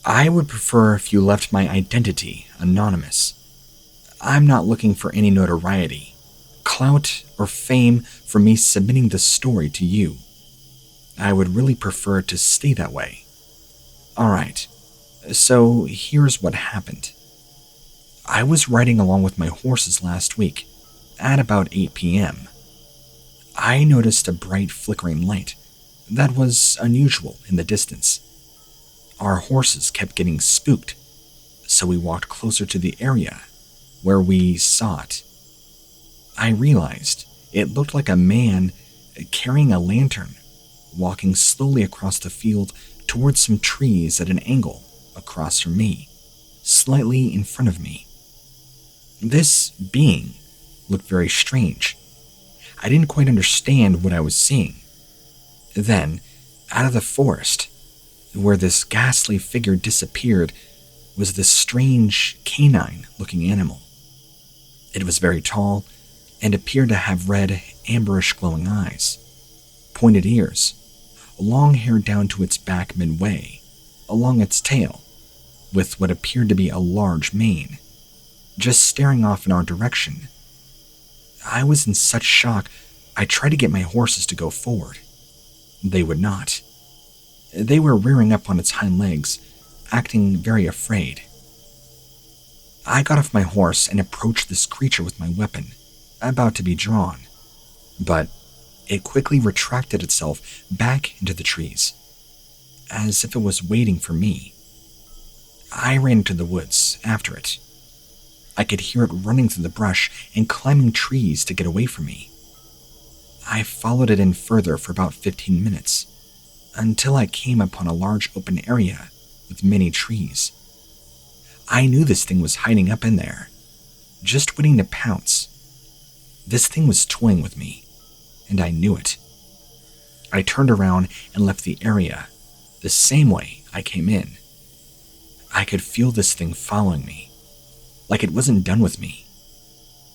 I would prefer if you left my identity anonymous. I'm not looking for any notoriety, clout, or fame for me submitting the story to you. I would really prefer it to stay that way. Alright, so here's what happened. I was riding along with my horses last week, at about 8 p.m. I noticed a bright flickering light that was unusual in the distance. Our horses kept getting spooked, so we walked closer to the area where we saw it. I realized it looked like a man carrying a lantern, walking slowly across the field towards some trees at an angle across from me, slightly in front of me. This being looked very strange. I didn't quite understand what I was seeing. Then, out of the forest, where this ghastly figure disappeared, was this strange canine-looking animal. It was very tall and appeared to have red, amberish glowing eyes, pointed ears, long hair down to its back midway, along its tail, with what appeared to be a large mane, just staring off in our direction. I was in such shock, I tried to get my horses to go forward. They would not. They were rearing up on its hind legs, acting very afraid. I got off my horse and approached this creature with my weapon, about to be drawn, but it quickly retracted itself back into the trees, as if it was waiting for me. I ran into the woods after it. I could hear it running through the brush and climbing trees to get away from me. I followed it in further for about 15 minutes, until I came upon a large open area with many trees. I knew this thing was hiding up in there, just waiting to pounce. This thing was toying with me, and I knew it. I turned around and left the area, the same way I came in. I could feel this thing following me, like it wasn't done with me.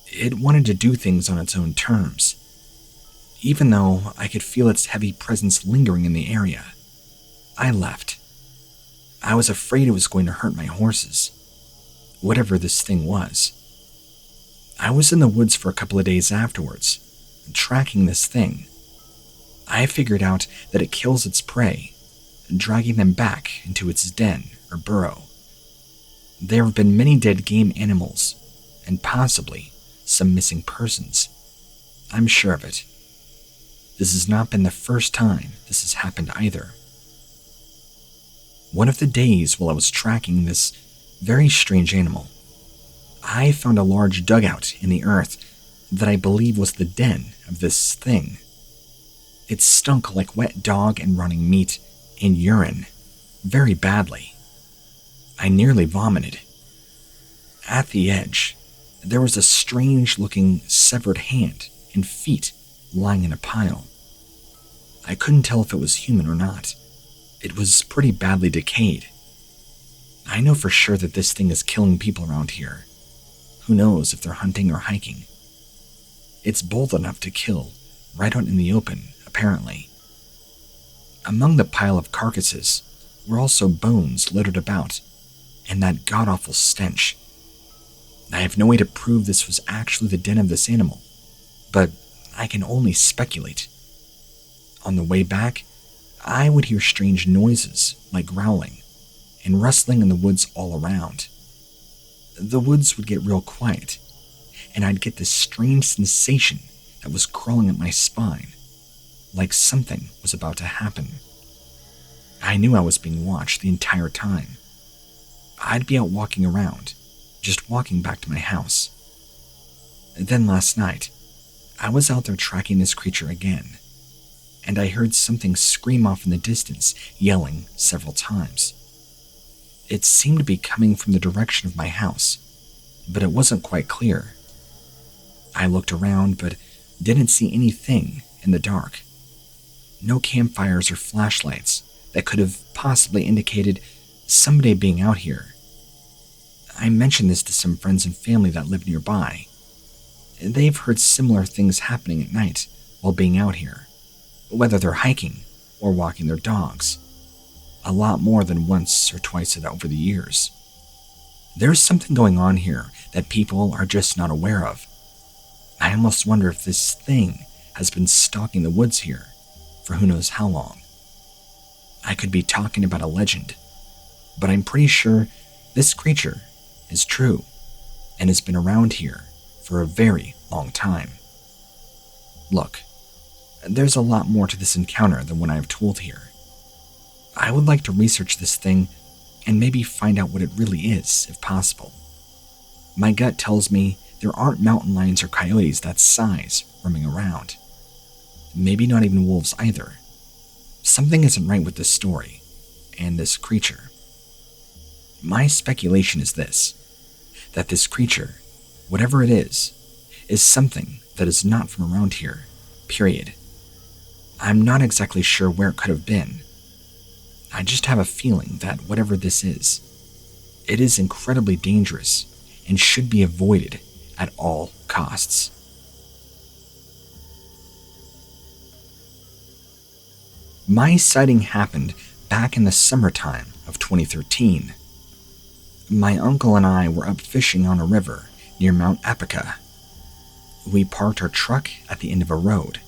It wanted to do things on its own terms. Even though I could feel its heavy presence lingering in the area, I left. I was afraid it was going to hurt my horses, whatever this thing was. I was in the woods for a couple of days afterwards, tracking this thing. I figured out that it kills its prey, dragging them back into its den or burrow. There have been many dead game animals, and possibly some missing persons. I'm sure of it. This has not been the first time this has happened either. One of the days while I was tracking this very strange animal, I found a large dugout in the earth that I believe was the den of this thing. It stunk like wet dog and rotting meat and urine, very badly. I nearly vomited. At the edge, there was a strange-looking severed hand and feet lying in a pile. I couldn't tell if it was human or not. It was pretty badly decayed. I know for sure that this thing is killing people around here. Who knows if they're hunting or hiking? It's bold enough to kill right out in the open, apparently. Among the pile of carcasses were also bones littered about, and that god-awful stench. I have no way to prove this was actually the den of this animal, but I can only speculate. On the way back, I would hear strange noises like growling and rustling in the woods all around. The woods would get real quiet, and I'd get this strange sensation that was crawling up my spine, like something was about to happen. I knew I was being watched the entire time. I'd be out walking around, just walking back to my house. Then last night, I was out there tracking this creature again, and I heard something scream off in the distance, yelling several times. It seemed to be coming from the direction of my house, but it wasn't quite clear. I looked around, but didn't see anything in the dark. No campfires or flashlights that could have possibly indicated somebody being out here. I mentioned this to some friends and family that live nearby. They've heard similar things happening at night while being out here, whether they're hiking or walking their dogs. a lot more than once or twice over the years. There's something going on here that people are just not aware of. I almost wonder if this thing has been stalking the woods here for who knows how long. I could be talking about a legend, but I'm pretty sure this creature is true and has been around here for a very long time. Look, there's a lot more to this encounter than what I've told here. I would like to research this thing and maybe find out what it really is, if possible. My gut tells me there aren't mountain lions or coyotes that size roaming around. Maybe not even wolves either. Something isn't right with this story and this creature. My speculation is this, that this creature, whatever it is something that is not from around here, period. I'm not exactly sure where it could have been. I just have a feeling that whatever this is, it is incredibly dangerous and should be avoided at all costs. My sighting happened back in the summertime of 2013. My uncle and I were up fishing on a river near Mount Apica. We parked our truck at the end of a road,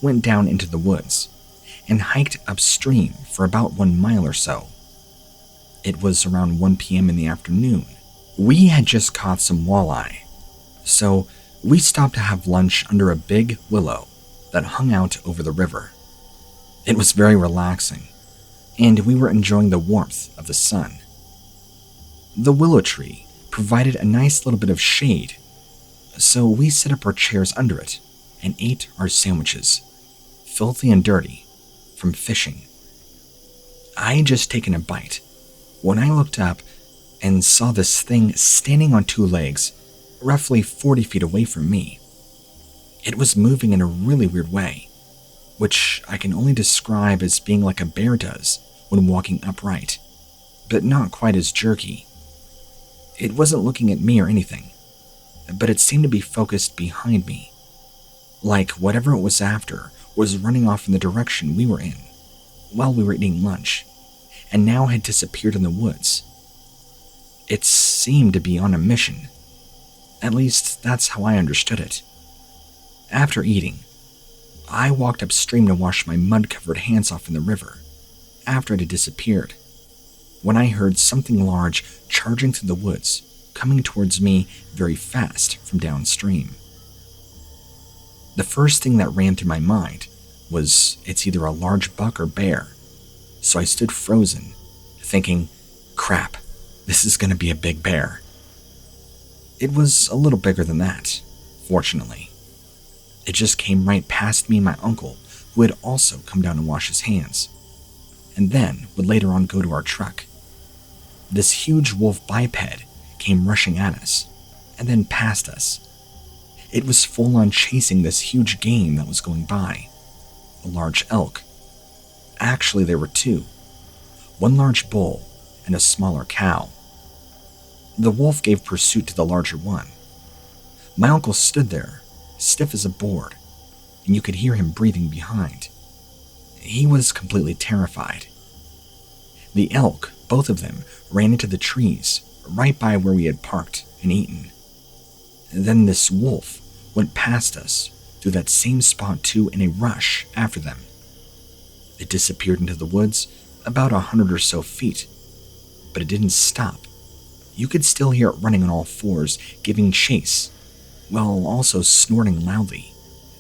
went down into the woods, and hiked upstream for about 1 mile or so. It was around 1 p.m. in the afternoon. We had just caught some walleye, so we stopped to have lunch under a big willow that hung out over the river. It was very relaxing, and we were enjoying the warmth of the sun. The willow tree provided a nice little bit of shade, so we set up our chairs under it and ate our sandwiches, filthy and dirty, from fishing. I had just taken a bite when I looked up and saw this thing standing on 2 legs, roughly 40 feet away from me. It was moving in a really weird way, which I can only describe as being like a bear does when walking upright, but not quite as jerky. It wasn't looking at me or anything, but it seemed to be focused behind me, like whatever it was after was running off in the direction we were in while we were eating lunch, and now had disappeared in the woods. It seemed to be on a mission. At least that's how I understood it. After eating, I walked upstream to wash my mud-covered hands off in the river after it had disappeared, when I heard something large charging through the woods, coming towards me very fast from downstream. The first thing that ran through my mind was it's either a large buck or bear, so I stood frozen, thinking, crap, this is going to be a big bear. It was a little bigger than that, fortunately. It just came right past me and my uncle, who had also come down to wash his hands, and then would later on go to our truck. This huge wolf biped came rushing at us, and then past us. It was full on chasing this huge game that was going by, a large elk. Actually, there were 2, one large bull and a smaller cow. The wolf gave pursuit to the larger one. My uncle stood there, stiff as a board, and you could hear him breathing behind. He was completely terrified. The elk, both of them, ran into the trees right by where we had parked and eaten. Then this wolf went past us through that same spot too in a rush after them. It disappeared into the woods about 100 or so feet, but it didn't stop. You could still hear it running on all 4s, giving chase, while also snorting loudly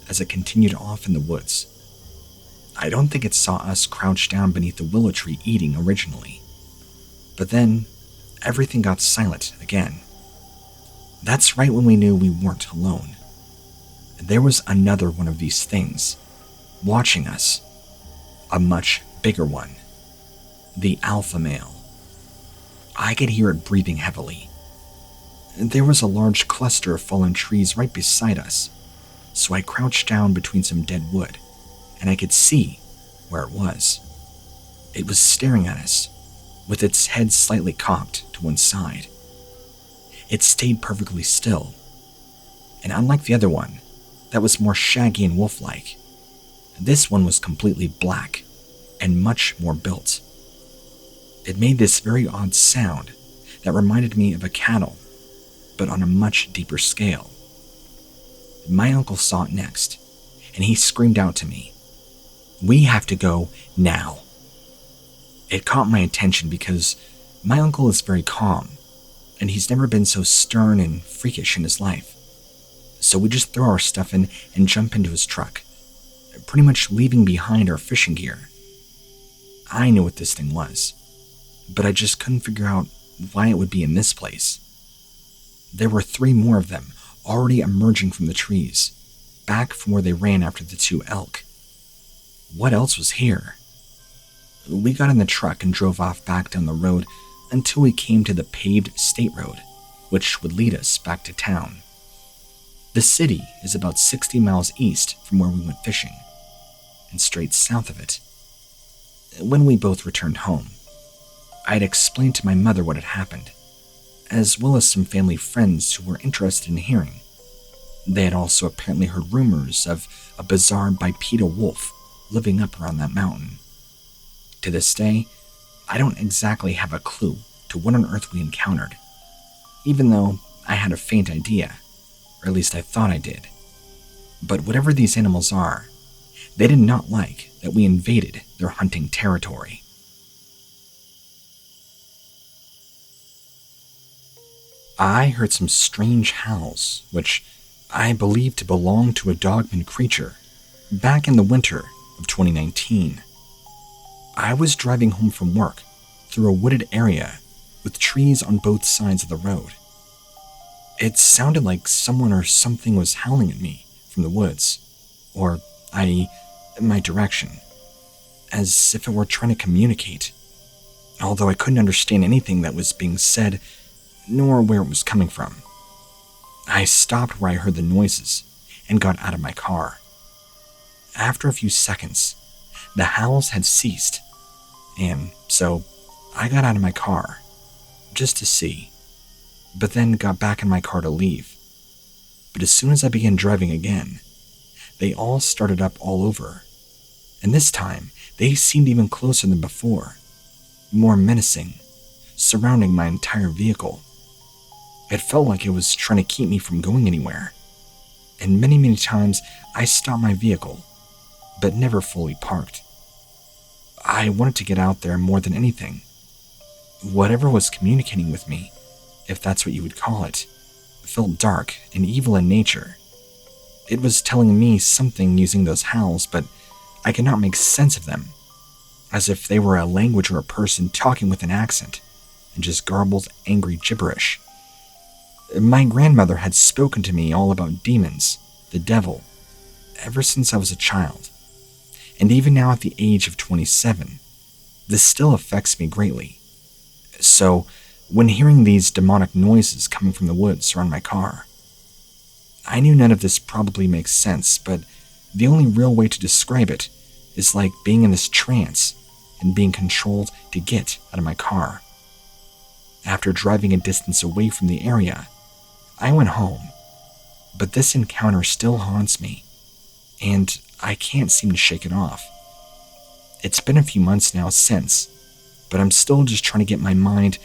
as it continued off in the woods. I don't think it saw us crouched down beneath the willow tree eating originally, but then everything got silent again. That's right when we knew we weren't alone. There was another one of these things, watching us. A much bigger one. The alpha male. I could hear it breathing heavily. There was a large cluster of fallen trees right beside us, so I crouched down between some dead wood, and I could see where it was. It was staring at us, with its head slightly cocked to one side. It stayed perfectly still, and unlike the other one, that was more shaggy and wolf-like, this one was completely black and much more built. It made this very odd sound that reminded me of a cattle, but on a much deeper scale. My uncle saw it next, and he screamed out to me, "We have to go now." It caught my attention because my uncle is very calm, and he's never been so stern and freakish in his life. So we just throw our stuff in and jump into his truck, pretty much leaving behind our fishing gear. I knew what this thing was, but I just couldn't figure out why it would be in this place. There were 3 more of them already emerging from the trees, back from where they ran after the 2 elk. What else was here? We got in the truck and drove off back down the road until we came to the paved state road, which would lead us back to town. The city is about 60 miles east from where we went fishing, and straight south of it. When we both returned home, I had explained to my mother what had happened, as well as some family friends who were interested in hearing. They had also apparently heard rumors of a bizarre bipedal wolf living up around that mountain. To this day, I don't exactly have a clue to what on earth we encountered, even though I had a faint idea, or at least I thought I did. But whatever these animals are, they did not like that we invaded their hunting territory. I heard some strange howls, which I believed to belong to a Dogman creature, back in the winter of 2019. I was driving home from work through a wooded area with trees on both sides of the road. It sounded like someone or something was howling at me from the woods, or i.e., my direction, as if it were trying to communicate, although I couldn't understand anything that was being said, nor where it was coming from. I stopped where I heard the noises and got out of my car. After a few seconds, the howls had ceased, and so I got out of my car, just to see, but then got back in my car to leave. But as soon as I began driving again, they all started up all over, and this time they seemed even closer than before, more menacing, surrounding my entire vehicle. It felt like it was trying to keep me from going anywhere, and many times I stopped my vehicle, but never fully parked. I wanted to get out there more than anything. Whatever was communicating with me, if that's what you would call it, felt dark and evil in nature. It was telling me something using those howls, but I could not make sense of them, as if they were a language or a person talking with an accent, and just garbled, angry gibberish. My grandmother had spoken to me all about demons, the devil, ever since I was a child, and even now at the age of 27, this still affects me greatly. So, when hearing these demonic noises coming from the woods around my car, I knew none of this probably makes sense, but the only real way to describe it is like being in this trance and being controlled to get out of my car. After driving a distance away from the area, I went home, but this encounter still haunts me, and I can't seem to shake it off. It's been a few months now since, but I'm still just trying to get my mind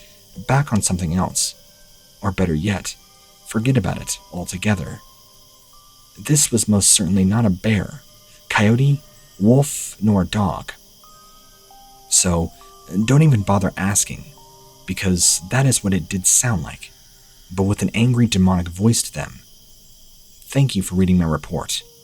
back on something else, or better yet, forget about it altogether. This was most certainly not a bear, coyote, wolf, nor dog. So, don't even bother asking, because that is what it did sound like, but with an angry demonic voice to them. Thank you for reading my report.